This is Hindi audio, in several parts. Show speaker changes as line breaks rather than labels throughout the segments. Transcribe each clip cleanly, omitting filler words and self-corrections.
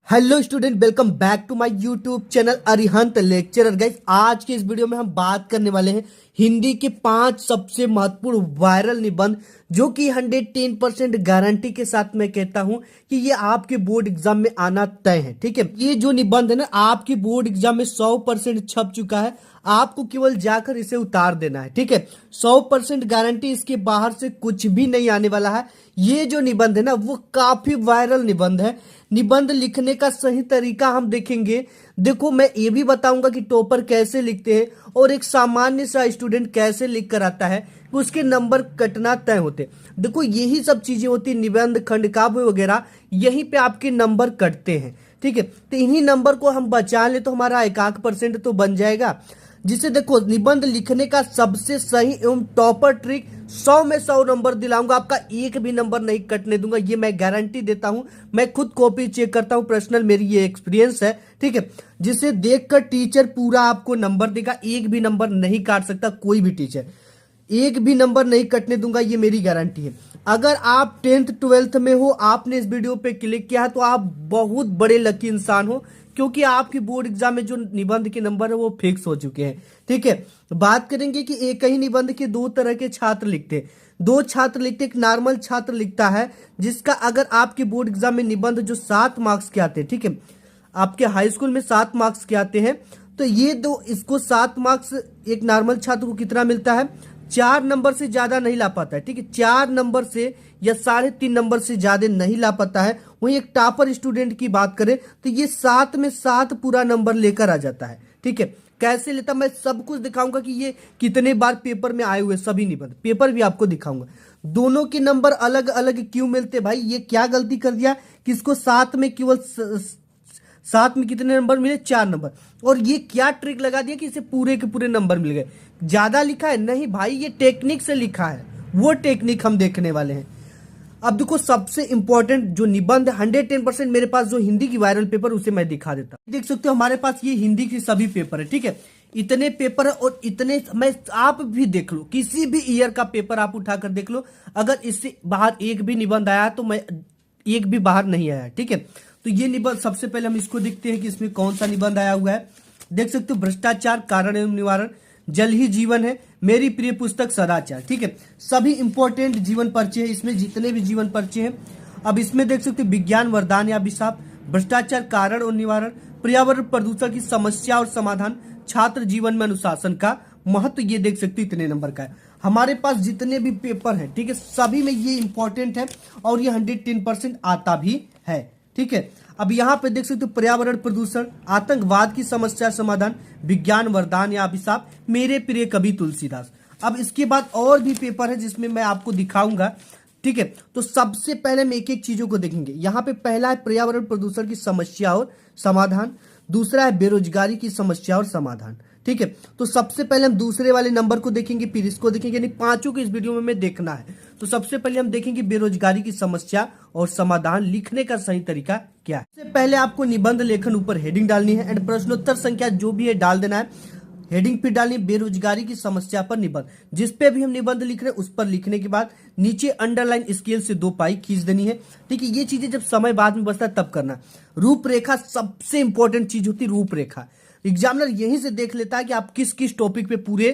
Hello student, welcome back to my YouTube channel Arihant lecturer. Guys, आज के इस वीडियो में हम बात करने वाले हैं हिंदी के 5 सबसे महत्वपूर्ण वायरल निबंध, जो कि 110% गारंटी के साथ मैं कहता हूं कि ये आपके बोर्ड एग्जाम में आना तय है। ठीक है, ये जो निबंध है ना, आपके बोर्ड एग्जाम में 100% छप चुका है। आपको केवल जाकर इसे उतार देना है। ठीक है, 100% गारंटी, इसके बाहर से कुछ भी नहीं आने वाला है। ये जो निबंध है ना, वो काफी वायरल निबंध है। निबंध लिखने का सही तरीका हम देखेंगे। देखो, मैं ये भी बताऊंगा कि टॉपर कैसे लिखते हैं और एक सामान्य सा स्टूडेंट कैसे लिख कर आता है, कि उसके नंबर कटना तय होते। देखो, यही सब चीजें होती, निबंध, खंड काव्य वगैरह, यहीं पे आपके नंबर कटते हैं। ठीक है, तो इन्हीं नंबर को हम बचा ले तो हमारा 1% तो बन जाएगा। जिसे देखो, निबंध लिखने का सबसे सही एवं टॉपर ट्रिक, 100 में 100 नंबर दिलाऊंगा, आपका एक भी नंबर नहीं कटने दूंगा, ये मैं गारंटी देता हूं। मैं खुद कॉपी चेक करता हूं, पर्सनल मेरी ये एक्सपीरियंस है। ठीक है, जिसे देखकर टीचर पूरा आपको नंबर देगा, एक भी नंबर नहीं काट सकता कोई भी टीचर, एक भी नंबर नहीं कटने दूंगा, ये मेरी गारंटी है। अगर आप 10th 12th में हो, आपने इस वीडियो पे क्लिक किया है, तो आप बहुत बड़े लकी इंसान हो, क्योंकि आपके बोर्ड एग्जाम में जो निबंध के नंबर है वो फिक्स हो चुके हैं। ठीक है, बात करेंगे कि एक ही निबंध के दो तरह के छात्र लिखते हैं। दो छात्र लिखते, एक नॉर्मल छात्र लिखता है, जिसका अगर आपके बोर्ड एग्जाम में निबंध जो 7 मार्क्स के आते हैं, ठीक है, आपके हाई स्कूल में 7 मार्क्स के आते हैं, तो ये दो, इसको 7 मार्क्स एक नॉर्मल छात्र को कितना मिलता है, 4 नंबर से ज्यादा नहीं ला पाता है। ठीक है, 4 नंबर से या 3.5 नंबर से ज्यादा नहीं ला पाता है। वहीं एक टॉपर स्टूडेंट की बात करें तो ये 7 में 7 पूरा नंबर लेकर आ जाता है। ठीक है, कैसे लेता, मैं सब कुछ दिखाऊंगा कि ये कितने बार पेपर में आए हुए सभी निबंध, पेपर भी आपको दिखाऊंगा। दोनों के नंबर अलग अलग क्यों मिलते भाई, ये क्या गलती कर दिया कि इसको 7 में केवल 7 में कितने नंबर मिले, 4 नंबर, और ये क्या ट्रिक लगा दिया कि इसे पूरे के पूरे नंबर मिल गए। ज्यादा लिखा है नहीं भाई, ये टेक्निक से लिखा है, वो टेक्निक हम देखने वाले हैं। अब देखो, सबसे इंपॉर्टेंट जो निबंध 110% मेरे पास जो हिंदी की वायरल पेपर, उसे मैं दिखा देता हूं। देख सकते हो हमारे पास ये हिंदी की सभी पेपर है। ठीक है, इतने पेपर है, और इतने, मैं, आप भी देख लो, किसी भी ईयर का पेपर आप उठाकर देख लो, अगर इससे बाहर एक भी निबंध आया तो मैं, एक भी बाहर नहीं आया। ठीक है, तो ये निबंध, सबसे पहले हम इसको देखते हैं कि इसमें कौन सा निबंध आया हुआ है। देख सकते हो, भ्रष्टाचार कारण एवं निवारण, जल ही जीवन है, मेरी प्रिय पुस्तक सदाचार। ठीक है, सभी इंपॉर्टेंट जीवन परिचय है इसमें, जितने भी जीवन परिचय हैं। अब इसमें देख सकते हो, विज्ञान वरदान या अभिशाप, भ्रष्टाचार कारण और निवारण, पर्यावरण प्रदूषण की समस्या और समाधान, छात्र जीवन में अनुशासन का महत्व, ये देख सकते हो इतने नंबर का है। हमारे पास जितने भी पेपर हैं, ठीक है, सभी में ये इंपॉर्टेंट है, और ये 110% आता भी है। ठीक है, अब यहाँ पे देख सकते हो, पर्यावरण प्रदूषण, आतंकवाद की समस्या समाधान, विज्ञान वरदान या अभिशाप, मेरे प्रिय कवि तुलसीदास। अब इसके बाद और भी पेपर है जिसमें मैं आपको दिखाऊंगा। ठीक है, तो सबसे पहले हम एक एक चीजों को देखेंगे। यहाँ पे पहला है पर्यावरण प्रदूषण की समस्या और समाधान, दूसरा है बेरोजगारी की समस्या और समाधान। ठीक है, तो सबसे पहले हम दूसरे वाले नंबर को देखेंगे, फिर इसको देखेंगे, यानी पांचों को इस वीडियो में हमें देखना है। तो सबसे पहले हम देखेंगे बेरोजगारी की समस्या और समाधान लिखने का सही तरीका क्या है। सबसे पहले आपको निबंध लेखन ऊपर हेडिंग डालनी है, एंड प्रश्नोत्तर संख्या जो भी है डाल देना है। हेडिंग फिर डालनी बेरोजगारी की समस्या पर निबंध, जिस पे भी हम निबंध लिख रहे हैं उस पर लिखने के बाद नीचे अंडरलाइन स्केल से 2 पाई खींच देनी है। ठीक है, ये चीजें जब समय बाद में बचता है तब करना। रूपरेखा सबसे इंपॉर्टेंट चीज होती है, रूपरेखा। एग्जामिनर यहीं से देख लेता है कि आप किस किस टॉपिक पे पूरे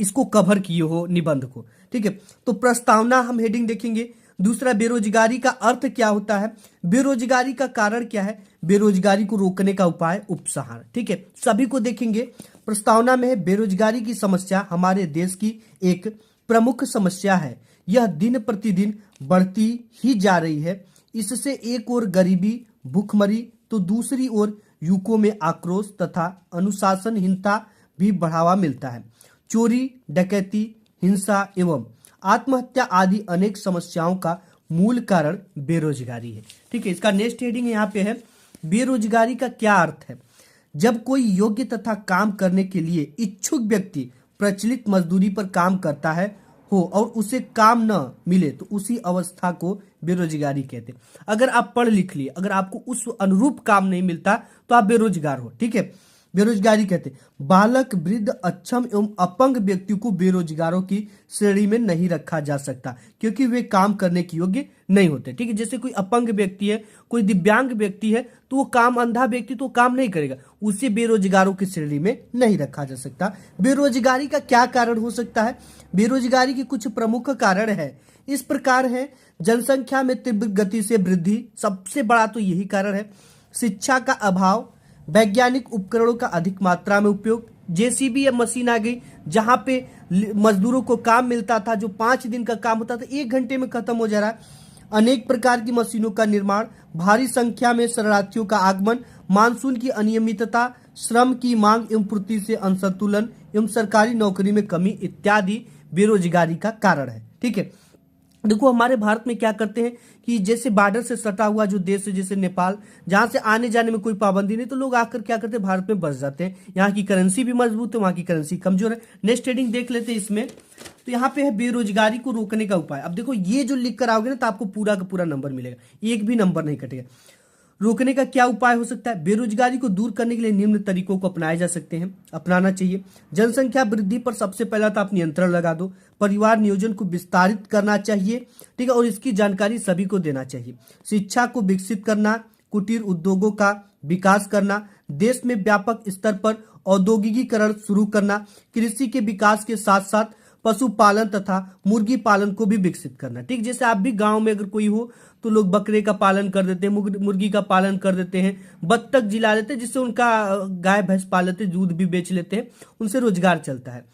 इसको कवर किए हो निबंध को। ठीक है, तो प्रस्तावना हम हेडिंग देखेंगे। दूसरा, बेरोजगारी का अर्थ क्या होता है, बेरोजगारी का कारण क्या है, बेरोजगारी को रोकने का उपाय, उपसंहार। ठीक है, सभी को देखेंगे। प्रस्तावना में है, बेरोजगारी की समस्या हमारे देश की एक प्रमुख समस्या है, यह दिन प्रतिदिन बढ़ती ही जा रही है। इससे एक ओर गरीबी, भूखमरी, तो दूसरी ओर युवकों में आक्रोश तथा अनुशासनहीनता भी बढ़ावा मिलता है। चोरी, डकैती, हिंसा एवं आत्महत्या आदि अनेक समस्याओं का मूल कारण बेरोजगारी है। ठीक है, इसका नेक्स्ट हेडिंग यहाँ पे है, बेरोजगारी का क्या अर्थ है, जब कोई योग्य तथा काम करने के लिए इच्छुक व्यक्ति प्रचलित मजदूरी पर काम करता है हो और उसे काम न मिले, तो उसी अवस्था को बेरोजगारी कहते हैं। अगर आप पढ़ लिख लिए, अगर आपको उस अनुरूप काम नहीं मिलता, तो आप बेरोजगार हो। ठीक है, बेरोजगारी कहते हैं बालक, वृद्ध, अक्षम एवं अपंग व्यक्तियों को बेरोजगारों की श्रेणी में नहीं रखा जा सकता, क्योंकि वे काम करने के योग्य नहीं होते। ठीक है, जैसे कोई अपंग व्यक्ति है, कोई दिव्यांग व्यक्ति है, तो वो काम, अंधा व्यक्ति तो काम नहीं करेगा, उसे बेरोजगारों की श्रेणी में नहीं रखा जा सकता। बेरोजगारी का क्या कारण हो सकता है? बेरोजगारी के कुछ प्रमुख कारण है, इस प्रकार है। जनसंख्या में तीव्र गति से वृद्धि, सबसे बड़ा तो यही कारण है। शिक्षा का अभाव, वैज्ञानिक उपकरणों का अधिक मात्रा में उपयोग, जेसीबी या मशीन आ गई, जहां पे मजदूरों को काम मिलता था, जो 5 दिन का काम होता था 1 घंटे में खत्म हो जा रहा है। अनेक प्रकार की मशीनों का निर्माण, भारी संख्या में शरणार्थियों का आगमन, मानसून की अनियमितता, श्रम की मांग एवं पूर्ति से असंतुलन एवं सरकारी नौकरी में कमी इत्यादि बेरोजगारी का कारण है। ठीक है, देखो हमारे भारत में क्या करते हैं कि जैसे बॉर्डर से सटा हुआ जो देश है, जैसे नेपाल, जहां से आने जाने में कोई पाबंदी नहीं, तो लोग आकर क्या करते हैं, भारत में बस जाते हैं। यहाँ की करेंसी भी मजबूत है, वहां की करेंसी कमजोर है। नेक्स्ट हेडिंग देख लेते हैं इसमें, तो यहाँ पे है बेरोजगारी को रोकने का उपाय। अब देखो ये जो लिख कर आओगे ना, तो आपको पूरा का पूरा नंबर मिलेगा, एक भी नंबर नहीं कटेगा। रोकने का क्या उपाय हो सकता है? बेरोजगारी को दूर करने के लिए निम्न तरीकों को अपनाए जा सकते हैं, अपनाना चाहिए। जनसंख्या वृद्धि पर सबसे पहला तो आप नियंत्रण लगा दो, परिवार नियोजन को विस्तारित करना चाहिए, ठीक है, और इसकी जानकारी सभी को देना चाहिए। शिक्षा को विकसित करना, कुटीर उद्योगों का विकास करना, देश में व्यापक स्तर पर औद्योगिकीकरण शुरू करना, कृषि के विकास के साथ साथ पशुपालन तथा मुर्गी पालन को भी विकसित करना। ठीक, जैसे आप भी गांव में अगर कोई हो तो लोग बकरे का पालन कर देते हैं, मुर्गी का पालन कर देते हैं, बत्तख जिला देते हैं, जिससे उनका गाय भैंस पाल लेते हैं, दूध भी बेच लेते हैं, उनसे रोजगार चलता है।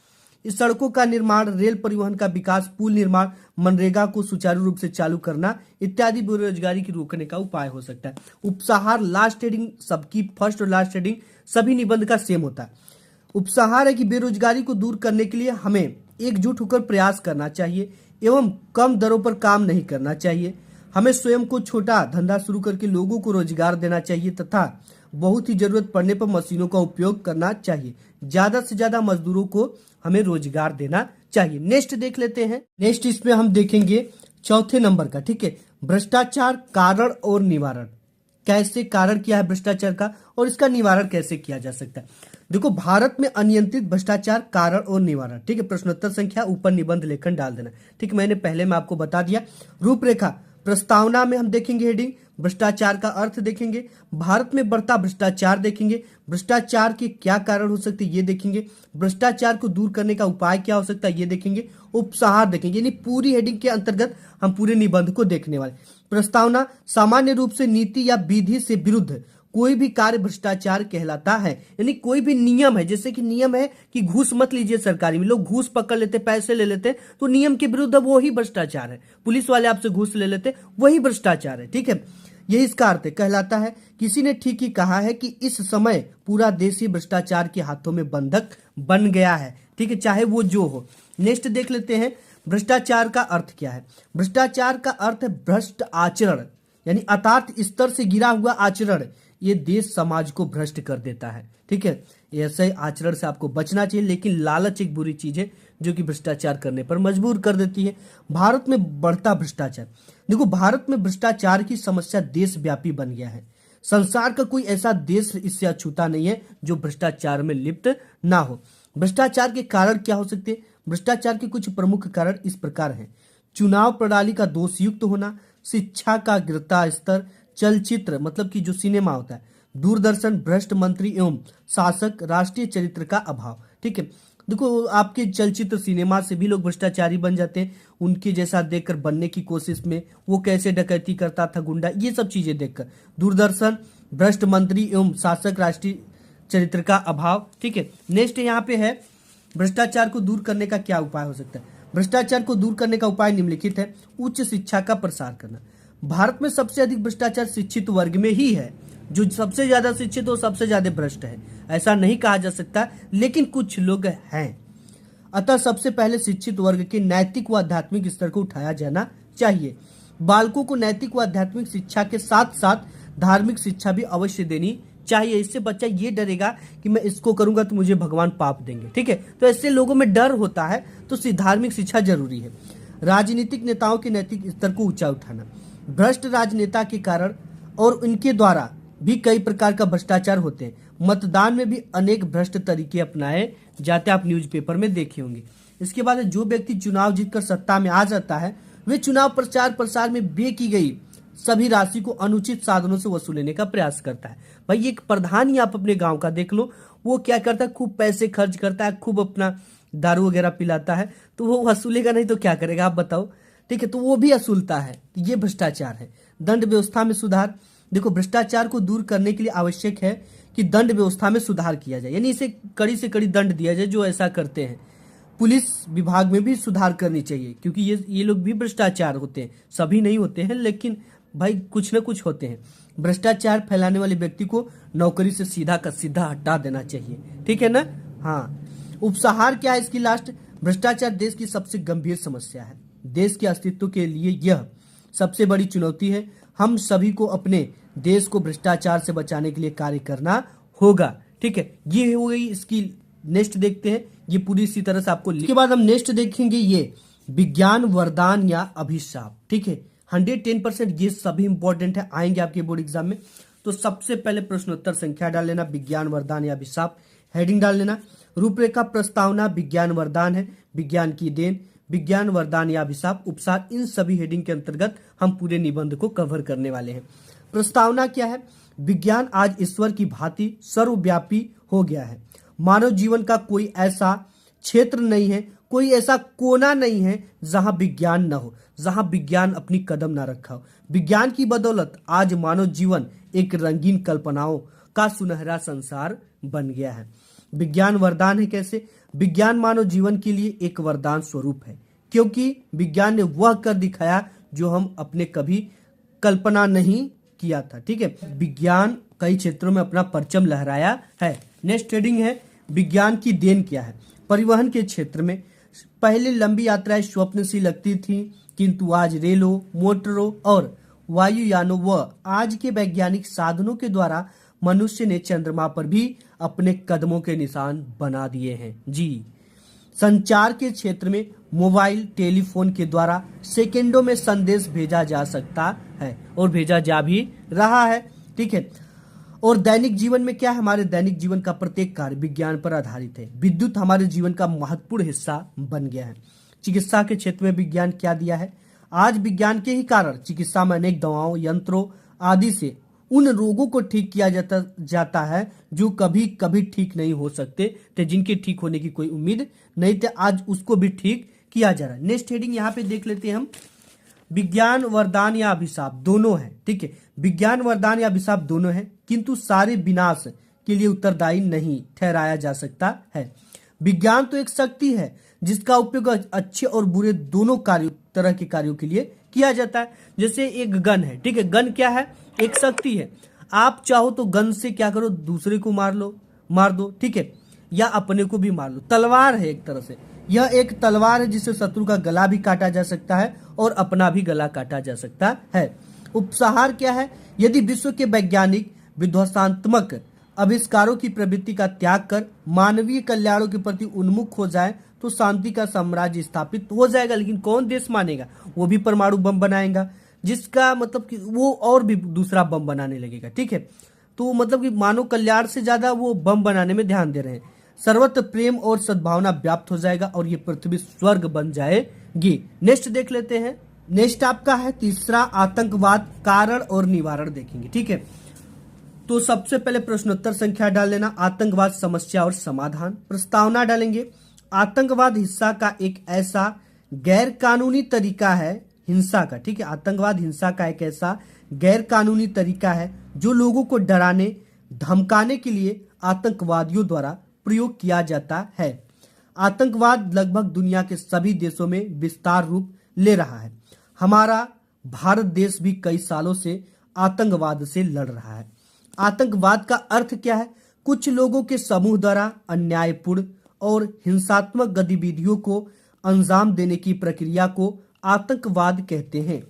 इस सड़कों का निर्माण, रेल परिवहन का विकास, पुल निर्माण, मनरेगा को सुचारू रूप से चालू करना इत्यादि बेरोजगारी की रोकने का उपाय हो सकता है। उपसंहार, लास्ट हेडिंग सबकी फर्स्ट और लास्ट हेडिंग सभी निबंध का सेम होता है। उपसंहार है कि बेरोजगारी को दूर करने के लिए हमें एकजुट होकर प्रयास करना चाहिए एवं कम दरों पर काम नहीं करना चाहिए। हमें स्वयं को छोटा धंधा शुरू करके लोगों को रोजगार देना चाहिए तथा बहुत ही जरूरत पड़ने पर मशीनों का उपयोग करना चाहिए। ज्यादा से ज्यादा मजदूरों को हमें रोजगार देना चाहिए। नेक्स्ट देख लेते हैं। नेक्स्ट इसमें हम देखेंगे चौथे नंबर का। ठीक है, भ्रष्टाचार कारण और निवारण। कैसे कारण क्या है भ्रष्टाचार का और इसका निवारण कैसे किया जा सकता है? देखो, भारत में अनियंत्रित भ्रष्टाचार कारण और निवारण। ठीक है, प्रश्नोत्तर संख्या ऊपर निबंध लेखन डाल देना। ठीक, मैंने पहले में आपको बता दिया। रूपरेखा, प्रस्तावना में हम देखेंगे हेडिंग, भ्रष्टाचार का अर्थ देखेंगे, भारत में बढ़ता भ्रष्टाचार देखेंगे, भ्रष्टाचार के क्या कारण हो सकते हैं ये देखेंगे, भ्रष्टाचार को दूर करने का उपाय क्या हो सकता है ये देखेंगे, उपसंहार देखेंगे। यानी पूरी हेडिंग के अंतर्गत हम पूरे निबंध को देखने वाले। प्रस्तावना, सामान्य रूप से नीति या विधि से विरुद्ध कोई भी कार्य भ्रष्टाचार कहलाता है। यानी कोई भी नियम है, जैसे कि नियम है कि घूस मत लीजिए सरकारी में, लोग घूस पकड़ लेते, पैसे ले लेते, तो नियम के विरुद्ध वो ही भ्रष्टाचार है। पुलिस वाले आपसे घूस ले लेते, वही भ्रष्टाचार है। ठीक है, यही इसका अर्थ कहलाता है। किसी ने ठीक ही कहा है कि इस समय पूरा देश ही भ्रष्टाचार के हाथों में बंधक बन गया है। ठीक है, चाहे वो जो हो। नेक्स्ट देख लेते हैं, भ्रष्टाचार का अर्थ क्या है। भ्रष्टाचार का अर्थ है भ्रष्ट आचरण, यानी अर्थात स्तर से गिरा हुआ आचरण। ये देश समाज को भ्रष्ट कर देता है। ठीक है, ऐसे आचरण से आपको बचना चाहिए, लेकिन लालच एक बुरी चीज है जो कि भ्रष्टाचार करने पर मजबूर कर देती है। भारत में बढ़ता भ्रष्टाचार। देखो, भारत में भ्रष्टाचार की समस्या देशव्यापी बन गया है। संसार का कोई ऐसा देश इससे अछूता नहीं है जो भ्रष्टाचार में लिप्त ना हो। भ्रष्टाचार के कारण क्या हो सकते हैं? भ्रष्टाचार के कुछ प्रमुख कारण इस प्रकार हैं। चुनाव प्रणाली का दोषयुक्त होना, शिक्षा का गिरता स्तर, चलचित्र मतलब कि जो सिनेमा होता है, दूरदर्शन, भ्रष्ट मंत्री एवं शासक, राष्ट्रीय चरित्र का अभाव। ठीक है, देखो आपके चलचित्र सिनेमा से भी लोग भ्रष्टाचारी बन जाते हैं, उनके जैसा देखकर बनने की कोशिश में, वो कैसे डकैती करता था, गुंडा, ये सब चीजें देखकर। दूरदर्शन, भ्रष्ट मंत्री एवं शासक, राष्ट्रीय चरित्र का अभाव। ठीक है, नेक्स्ट यहाँ पे है भ्रष्टाचार को दूर करने का क्या उपाय हो सकता है। भ्रष्टाचार को दूर करने का उपाय निम्नलिखित है। उच्च शिक्षा का प्रसार करना। भारत में सबसे अधिक भ्रष्टाचार शिक्षित वर्ग में ही है। जो सबसे ज्यादा शिक्षित हो सबसे ज्यादा भ्रष्ट है, ऐसा नहीं कहा जा सकता, लेकिन कुछ लोग हैं। अतः सबसे पहले शिक्षित वर्ग के नैतिक व आध्यात्मिक स्तर को उठाया जाना चाहिए। बालकों को नैतिक व आध्यात्मिक शिक्षा के साथ साथ धार्मिक शिक्षा भी अवश्य देनी चाहिए। इससे बच्चा ये डरेगा कि मैं इसको करूंगा तो मुझे भगवान पाप देंगे। ठीक है, तो ऐसे लोगों में डर होता है, तो धार्मिक शिक्षा जरूरी है। राजनीतिक नेताओं के नैतिक स्तर को ऊंचा उठाना। भ्रष्ट राजनेता के कारण और उनके द्वारा भी कई प्रकार का भ्रष्टाचार होते हैं। मतदान में भी अनेक भ्रष्ट तरीके अपनाए जाते हैं, आप न्यूज़पेपर में देखे होंगे। इसके बाद जो व्यक्ति चुनाव जीतकर सत्ता में आ जाता है वे चुनाव प्रचार प्रसार में व्यय की गई सभी राशि को अनुचित साधनों से वसूलने का प्रयास करता है। भाई एक प्रधान ही आप अपने गांव का देख लो, वो क्या करता है, खूब पैसे खर्च करता है, खूब अपना दारू वगैरह पिलाता है, तो वो वसूलेगा नहीं तो क्या करेगा आप बताओ। ठीक है, तो वो भी वसूलता है, ये भ्रष्टाचार है। दंड व्यवस्था में सुधार, देखो भ्रष्टाचार को दूर करने के लिए आवश्यक है कि दंड व्यवस्था में सुधार किया जाए, यानी इसे कड़ी से कड़ी दंड दिया जाए जो ऐसा करते हैं। पुलिस विभाग में भी सुधार करनी चाहिए, क्योंकि ये लोग भी भ्रष्टाचार होते हैं, सभी नहीं होते हैं लेकिन भाई कुछ ना कुछ होते हैं। भ्रष्टाचार फैलाने वाले व्यक्ति को नौकरी से सीधा का सीधा हटा देना चाहिए, ठीक है ना। हाँ, उपसंहार क्या है इसकी लास्ट, भ्रष्टाचार देश की सबसे गंभीर समस्या है, देश के अस्तित्व के लिए यह सबसे बड़ी चुनौती है। हम सभी को अपने देश को भ्रष्टाचार से बचाने के लिए कार्य करना होगा, ठीक है। ये हो गई इसकी, नेक्स्ट देखते हैं, ये पूरी इसी तरह से आपको। इसके बाद हम नेक्स्ट देखेंगे ये विज्ञान वरदान या अभिशाप, ठीक है। 110% ये सभी इंपॉर्टेंट है, आएंगे आपके बोर्ड एग्जाम में। तो सबसे पहले प्रश्नोत्तर संख्या डाल लेना, विज्ञान वरदान या अभिशाप, हेडिंग डाल लेना। रूपरेखा प्रस्तावना, विज्ञान वरदान है, विज्ञान की देन, विज्ञान वरदान या अभिशाप, उपसार, इन सभी हेडिंग के अंतर्गत हम पूरे निबंध को कवर करने वाले हैं। प्रस्तावना क्या है, विज्ञान आज ईश्वर की भांति सर्वव्यापी हो गया है। मानव जीवन का कोई ऐसा क्षेत्र नहीं है, कोई ऐसा कोना नहीं है जहां विज्ञान न हो, जहां विज्ञान अपनी कदम न रखा हो। विज्ञान की बदौलत आज मानव जीवन एक रंगीन कल्पनाओं का सुनहरा संसार बन गया है। विज्ञान वरदान है कैसे, विज्ञान मानव जीवन के लिए एक वरदान स्वरूप है, क्योंकि विज्ञान ने वह कर दिखाया जो हम अपने कभी कल्पना नहीं किया था, ठीक है। विज्ञान कई क्षेत्रों में अपना परचम लहराया है। नेक्स्ट हेडिंग है विज्ञान की देन क्या है। परिवहन के क्षेत्र में पहले लंबी यात्राएं स्वप्न सी लगती थी, किंतु आज रेलों, मोटरों और वायुयानों व आज के वैज्ञानिक साधनों के द्वारा मनुष्य ने चंद्रमा पर भी अपने कदमों के निशान बना दिए हैं। जी, संचार के क्षेत्र में मोबाइल टेलीफोन के द्वारा सेकंडों में संदेश भेजा जा सकता है और भेजा जा भी रहा है, ठीक है। और दैनिक जीवन में क्या है, हमारे दैनिक जीवन का प्रत्येक कार्य विज्ञान पर आधारित है। विद्युत हमारे जीवन का महत्वपूर्ण हिस्सा बन गया है। चिकित्सा के क्षेत्र में विज्ञान क्या दिया है, आज विज्ञान के ही कारण चिकित्सा में अनेक दवाओं, यंत्रों आदि से उन रोगों को ठीक किया जाता है जो कभी कभी ठीक नहीं हो सकते थे, जिनके ठीक होने की कोई उम्मीद नहीं थी, आज उसको भी ठीक किया जा रहा है। नेक्स्ट हेडिंग यहाँ पे देख लेते हैं हम, विज्ञान वरदान या अभिशाप दोनों है, ठीक है। विज्ञान वरदान या अभिशाप दोनों है, किंतु सारे विनाश के लिए उत्तरदायी नहीं ठहराया जा सकता है। विज्ञान तो एक शक्ति है जिसका उपयोग अच्छे और बुरे दोनों तरह के कार्यों के लिए किया जाता है। जैसे एक गन है, ठीक है, गन क्या है, एक शक्ति है। आप चाहो तो गन से क्या करो, दूसरे को मार दो, ठीक है, या अपने को भी मार लो। तलवार है एक तरह से, यह एक तलवार है जिससे शत्रु का गला भी काटा जा सकता है और अपना भी गला काटा जा सकता है। उपसंहार क्या है, यदि विश्व के वैज्ञानिक विध्वंसात्मक आविष्कारों की प्रवृत्ति का त्याग कर मानवीय कल्याणों के प्रति उन्मुख हो जाए तो शांति का साम्राज्य स्थापित हो जाएगा। लेकिन कौन देश मानेगा, वो भी परमाणु बम बनाएगा, जिसका मतलब कि वो और भी दूसरा बम बनाने लगेगा, ठीक है। तो मतलब कि मानव कल्याण से ज्यादा वो बम बनाने में ध्यान दे रहे हैं। सर्वत्र प्रेम और सद्भावना व्याप्त हो जाएगा और ये पृथ्वी स्वर्ग बन जाएगी। नेक्स्ट देख लेते हैं, नेक्स्ट आपका है तीसरा, आतंकवाद कारण और निवारण देखेंगे, ठीक है। तो सबसे पहले प्रश्नोत्तर संख्या डाल लेना, आतंकवाद समस्या और समाधान। प्रस्तावना डालेंगे, आतंकवाद हिंसा का एक ऐसा गैर कानूनी तरीका है हिंसा का, ठीक है। आतंकवाद हिंसा का एक ऐसा गैर कानूनी तरीका है जो लोगों को डराने धमकाने के लिए आतंकवादियों द्वारा प्रयोग किया जाता है। आतंकवाद लगभग दुनिया के सभी देशों में विस्तार रूप ले रहा है। हमारा भारत देश भी कई सालों से आतंकवाद से लड़ रहा है। आतंकवाद का अर्थ क्या है, कुछ लोगों के समूह द्वारा अन्यायपूर्ण और हिंसात्मक गतिविधियों को अंजाम देने की प्रक्रिया को आतंकवाद कहते हैं।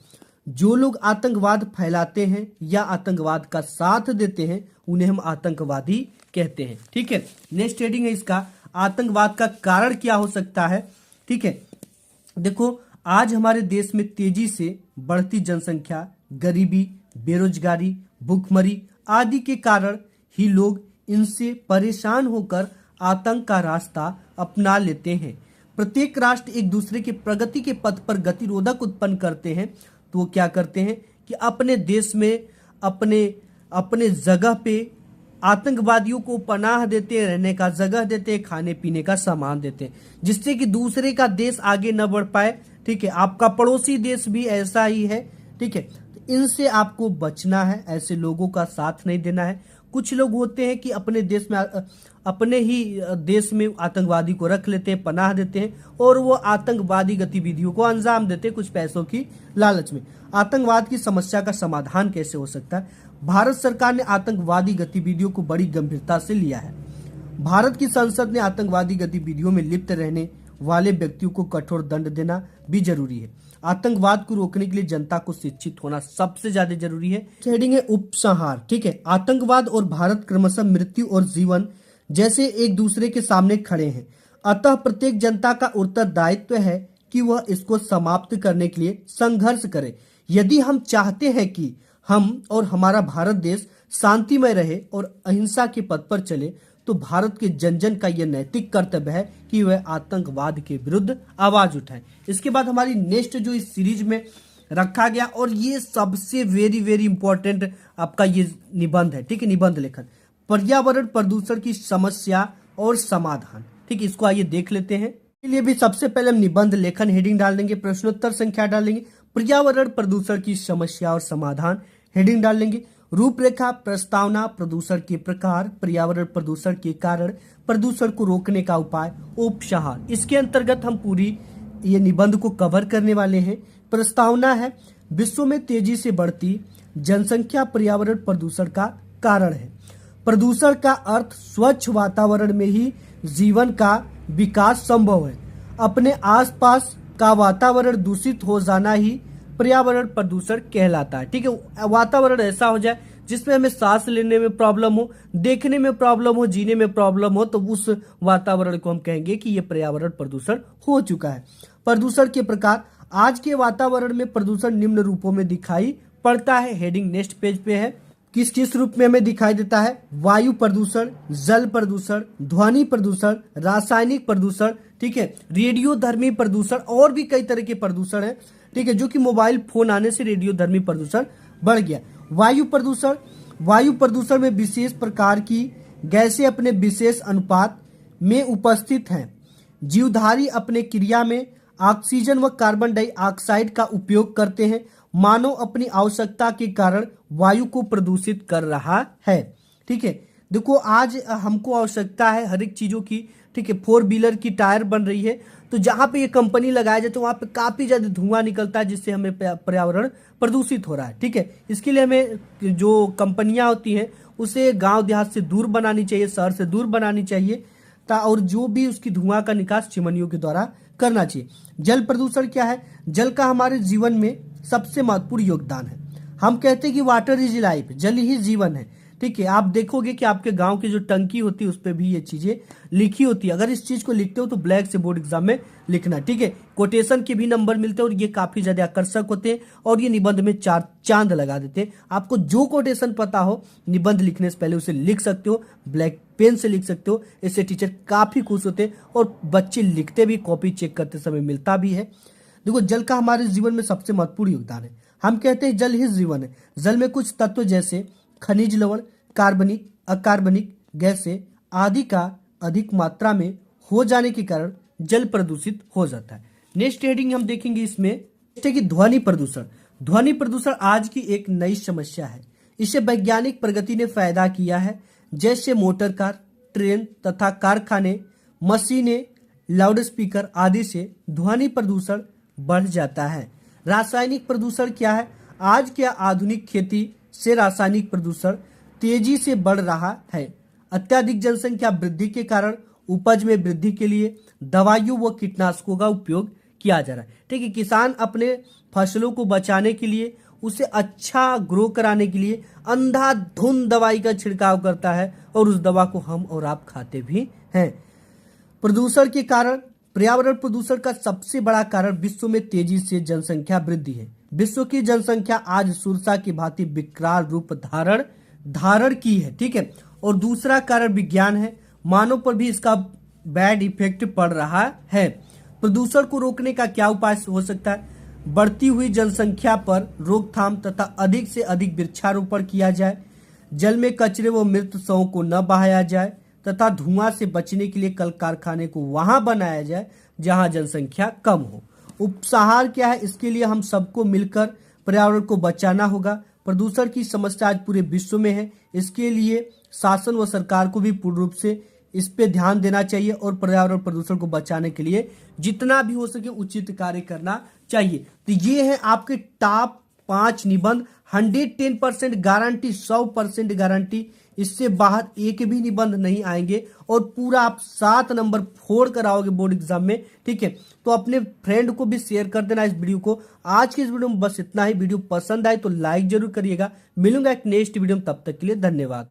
जो लोग आतंकवाद फैलाते हैं या आतंकवाद का साथ देते हैं उन्हें हम आतंकवादी कहते हैं, ठीक है। नेक्स्ट हेडिंग है इसका, आतंकवाद का कारण क्या हो सकता है, ठीक है। देखो, आज हमारे देश में तेजी से बढ़ती जनसंख्या, गरीबी, बेरोजगारी, भूखमरी आदि के कारण ही लोग इनसे परेशान होकर आतंक का रास्ता अपना लेते हैं। प्रत्येक राष्ट्र एक दूसरे के प्रगति के पथ पर गतिरोधक उत्पन्न करते हैं, तो वो क्या करते हैं कि अपने देश में अपने अपने जगह पे आतंकवादियों को पनाह देते हैं, रहने का जगह देते हैं, खाने पीने का सामान देते हैं, जिससे कि दूसरे का देश आगे न बढ़ पाए। ठीक है, आपका पड़ोसी देश भी ऐसा ही है। ठीक है, तो इनसे आपको बचना है, ऐसे लोगों का साथ नहीं देना है। कुछ लोग होते हैं कि अपने ही देश में आतंकवादी को रख लेते हैं, पनाह देते हैं और वो आतंकवादी गतिविधियों को अंजाम देते हैं कुछ पैसों की लालच में। आतंकवाद की समस्या का समाधान कैसे हो सकता है? भारत सरकार ने आतंकवादी गतिविधियों को बड़ी गंभीरता से लिया है। भारत की संसद ने आतंकवादी गतिविधियों में लिप्त रहने वाले व्यक्तियों को कठोर दंड देना भी जरूरी है। आतंकवाद को रोकने के लिए जनता को शिक्षित होना सबसे ज्यादा जरूरी है। हेडिंग है उपसंहार। ठीक है, आतंकवाद और भारत क्रमशः मृत्यु और जीवन जैसे एक दूसरे के सामने खड़े हैं, अतः प्रत्येक जनता का उत्तरदायित्व है कि वह इसको समाप्त करने के लिए संघर्ष करे। यदि हम चाहते हैं कि हम और हमारा भारत देश शांतिमय रहे और अहिंसा के पथ पर चले, तो भारत के जन जन का यह नैतिक कर्तव्य है कि वह आतंकवाद के विरुद्ध आवाज उठाए। इसके बाद हमारी नेक्स्ट जो इस सीरीज में रखा गया, और ये सबसे वेरी वेरी इंपॉर्टेंट आपका ये निबंध है। ठीक है, निबंध लेखन, पर्यावरण प्रदूषण की समस्या और समाधान। ठीक है, इसको आइए देख लेते हैं। इसके लिए भी सबसे पहले हम निबंध लेखन हेडिंग डाल देंगे, प्रश्नोत्तर संख्या डाल देंगे, पर्यावरण प्रदूषण की समस्या और समाधान हेडिंग डाल लेंगे, रूपरेखा, प्रस्तावना, प्रदूषण के प्रकार, पर्यावरण प्रदूषण के कारण, प्रदूषण को रोकने का उपाय, उपसंहार। इसके अंतर्गत हम पूरी ये निबंध को कवर करने वाले हैं। प्रस्तावना है, विश्व में तेजी से बढ़ती जनसंख्या पर्यावरण प्रदूषण का कारण है। प्रदूषण का अर्थ स्वच्छ वातावरण में ही जीवन का विकास संभव है। अपने आसपास का वातावरण दूषित हो जाना ही पर्यावरण प्रदूषण कहलाता है। ठीक है, वातावरण ऐसा हो जाए जिसमें हमें सांस लेने में प्रॉब्लम हो, देखने में प्रॉब्लम हो, जीने में प्रॉब्लम हो, तो उस वातावरण को हम कहेंगे कि यह पर्यावरण प्रदूषण हो चुका है। प्रदूषण के प्रकार, आज के वातावरण में प्रदूषण निम्न रूपों में दिखाई पड़ता है। हेडिंग नेक्स्ट पेज पे है। किस किस रूप में हमें दिखाई देता है? वायु प्रदूषण, जल प्रदूषण, ध्वनि प्रदूषण, रासायनिक प्रदूषण, ठीक है, रेडियोधर्मी प्रदूषण, और भी कई तरह के प्रदूषण है। ठीक है, जो कि मोबाइल फोन आने से रेडियोधर्मी प्रदूषण बढ़ गया। वायु प्रदूषण, वायु प्रदूषण में विशेष प्रकार की गैसें अपने विशेष अनुपात में उपस्थित हैं। जीवधारी अपने क्रिया में ऑक्सीजन व कार्बन डाइऑक्साइड का उपयोग करते हैं। मानव अपनी आवश्यकता के कारण वायु को प्रदूषित कर रहा है। ठीक है, देखो आज हमको आवश्यकता है हर एक चीजों की। ठीक है, 4 व्हीलर की टायर बन रही है, तो जहां पे ये कंपनी लगाया जाए तो वहां पे काफी ज्यादा धुआं निकलता है, जिससे हमें पर्यावरण प्रदूषित हो रहा है। ठीक है, इसके लिए हमें जो कंपनियां होती हैं उसे गांव देहात से दूर बनानी चाहिए, शहर से दूर बनानी चाहिए, और जो भी उसकी धुआं का निकास चिमनियों के द्वारा करना चाहिए। जल प्रदूषण क्या है? जल का हमारे जीवन में सबसे महत्वपूर्ण योगदान है। हम कहते हैं कि वाटर इज लाइफ, जल ही जीवन है। ठीक है, आप देखोगे कि आपके गांव की जो टंकी होती है उस पर भी ये चीजें लिखी होती है। अगर इस चीज को लिखते हो तो ब्लैक से बोर्ड एग्जाम में लिखना। ठीक है, कोटेशन के भी नंबर मिलते हैं और ये काफी ज्यादा आकर्षक होते हैं और ये निबंध में 4 चांद लगा देते हैं। आपको जो कोटेशन पता हो निबंध लिखने से पहले उसे लिख सकते हो, ब्लैक पेन से लिख सकते हो। इससे टीचर काफी खुश होते हैं और बच्चे लिखते भी, कॉपी चेक करते समय मिलता भी है। देखो, जल का हमारे जीवन में सबसे महत्वपूर्ण योगदान है। हम कहते हैं जल ही जीवन है। जल में कुछ तत्व जैसे खनिज लवण, कार्बनिक, अकार्बनिक गैसें आदि का अधिक मात्रा में हो जाने के कारण जल प्रदूषित हो जाता है। नेक्स्ट हेडिंग हम देखेंगे इसमें है कि ध्वनि प्रदूषण। ध्वनि प्रदूषण आज की एक नई समस्या है। इसे वैज्ञानिक प्रगति ने फायदा किया है, जैसे मोटर कार, ट्रेन तथा कारखाने, मशीनें, लाउडस्पीकर आदि से ध्वनि प्रदूषण बढ़ जाता है। रासायनिक प्रदूषण क्या है? आज के आधुनिक खेती से रासायनिक प्रदूषण तेजी से बढ़ रहा है। अत्यधिक जनसंख्या वृद्धि के कारण उपज में वृद्धि के लिए दवाइयों व कीटनाशकों का उपयोग किया जा रहा है। ठीक है, किसान अपने फसलों को बचाने के लिए, उसे अच्छा ग्रो कराने के लिए अंधाधुंध दवाई का छिड़काव करता है और उस दवा को हम और आप खाते भी हैं। प्रदूषण के कारण, पर्यावरण प्रदूषण का सबसे बड़ा कारण विश्व में तेजी से जनसंख्या वृद्धि है। विश्व की जनसंख्या आज सुरसा की भांति विकराल रूप धारण की है। ठीक है, और दूसरा कारण विज्ञान है। मानव पर भी इसका बैड इफेक्ट पड़ रहा है। प्रदूषण को रोकने का क्या उपाय हो सकता है? बढ़ती हुई जनसंख्या पर रोकथाम तथा अधिक से अधिक वृक्षारोपण किया जाए। जल में कचरे व मृत शवों को न बहाया जाए तथा धुआं से बचने के लिए कल कारखाने को वहां बनाया जाए जहां जनसंख्या कम हो। उपसंहार क्या है? इसके लिए हम सबको मिलकर पर्यावरण को बचाना होगा। प्रदूषण की समस्या आज पूरे विश्व में है। इसके लिए शासन व सरकार को भी पूर्ण रूप से इस पे ध्यान देना चाहिए और पर्यावरण प्रदूषण को बचाने के लिए जितना भी हो सके उचित कार्य करना चाहिए। तो ये है आपके टॉप 5 निबंध। 110% गारंटी, 100% गारंटी, इससे बाहर एक भी निबंध नहीं आएंगे और पूरा आप 7 नंबर फोड़ कर आओगे बोर्ड एग्जाम में। ठीक है, तो अपने फ्रेंड को भी शेयर कर देना इस वीडियो को। आज की इस वीडियो में बस इतना ही। वीडियो पसंद आए तो लाइक जरूर करिएगा। मिलूंगा एक नेक्स्ट वीडियो में, तब तक के लिए धन्यवाद।